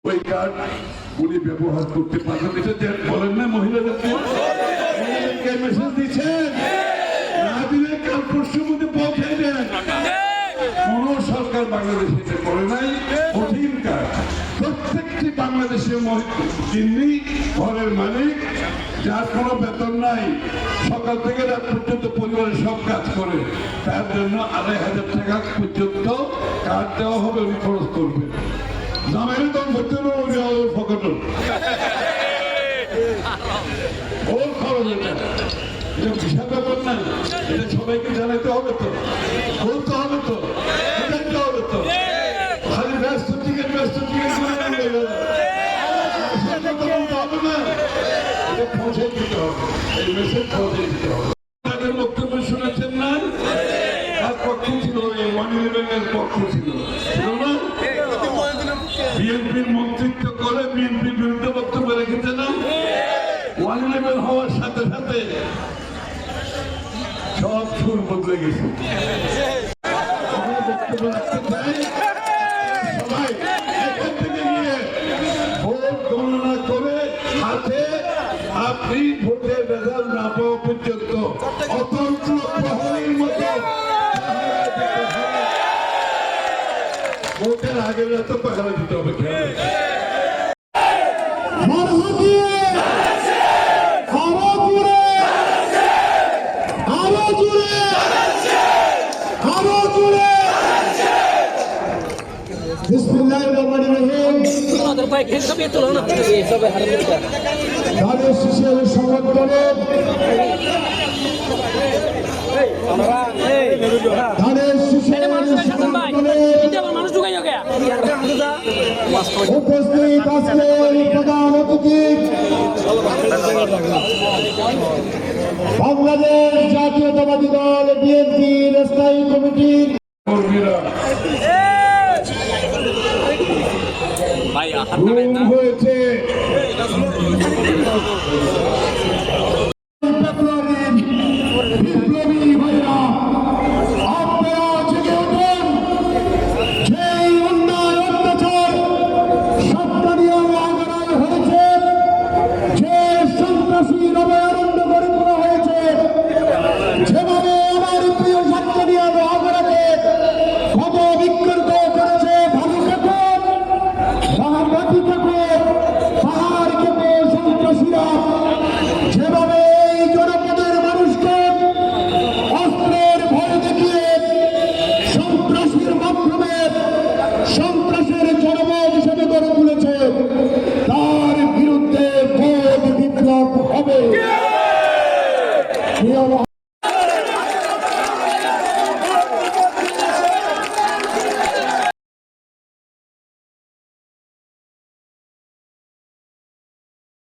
ওই কার্ড উনি ব্যবহার করতে পারবেন। এটা বলেন না মহিলাদেরকে মেসেজ দিচ্ছেন, না দিলে কাল পরশুর মধ্যে পৌঁছাই দেন। কোন সরকার বাংলাদেশে এটা করে নাই। কঠিন কাজ, প্রত্যেকটি বাংলাদেশের যিনি ঘরের মালিক, যার কোনো বেতন নাই, সকাল থেকে রাত পর্যন্ত পরিবারের সব কাজ করে, তার জন্য ২৫০০ টাকা পর্যন্ত কার্ড দেওয়া হবে, উনি খরচ করবেন। জামাইয়ের দাম ভর্তি ফকট ওর খরচ, এটা বিশাল ব্যাপার না। এটা সবাইকে জানাতে হবে তো, বলতে হবে তো, জানতে হবে তো। খালি ব্যস্ত টিকিট বলতে হবে না, এটা পৌঁছে দিতে হবে, এই মেসেজ পৌঁছে দিতে হবে। তাদের বক্তব্য শুনেছেন না? তার পক্ষে ছিল, এই 111-এর পক্ষে ছিল না? বিএনপির মন্ত্রিত্ব করে বিএনপির বিরুদ্ধে বক্তব্য রেখেছে না? 111 হওয়ার সাথে সাথে সব সুর বদলে গেছে। বক্তব্য রাখতে চাই, সবাই এখান থেকে গিয়ে ভোট গণনা করে হাতে আপনি ভোটের রেজাল্ট না পাওয়া পর্যন্ত অতন্ত্র প্রহরীর মতো ভোটের আগের রাতে পাহারা দিতে হবে। উপস্থিত আজকের প্রধান অতিথি বাংলাদেশ জাতীয়তাবাদী দল বিএনপির স্থায়ী কমিটির হয়েছে। বিপ্লবী ভাইরা, আপনারা জেগে ওঠেন। যেই অন্যায় অত্যাচার সাতকানিয়ার আগারায় হয়েছে, যে সন্ত্রাসীর অভয়ারণ্য গড়ে তোলা হয়েছে, যেভাবে আমার প্রিয় সাতকানিয়ার আগারাকে কত বিক্ষিপ্ত করেছে, ভালো থাকুন, মাটি থাকুন, পাহাড় কেটে সন্ত্রাসীরা যেভাবে এই জনপদের মানুষকে অস্ত্রের ভয় দেখিয়ে সন্ত্রাসীর মাধ্যমে সন্ত্রাসের জনপদ হিসেবে গড়ে তুলেছে, তার বিরুদ্ধে ভোট বিপ্লব হবে।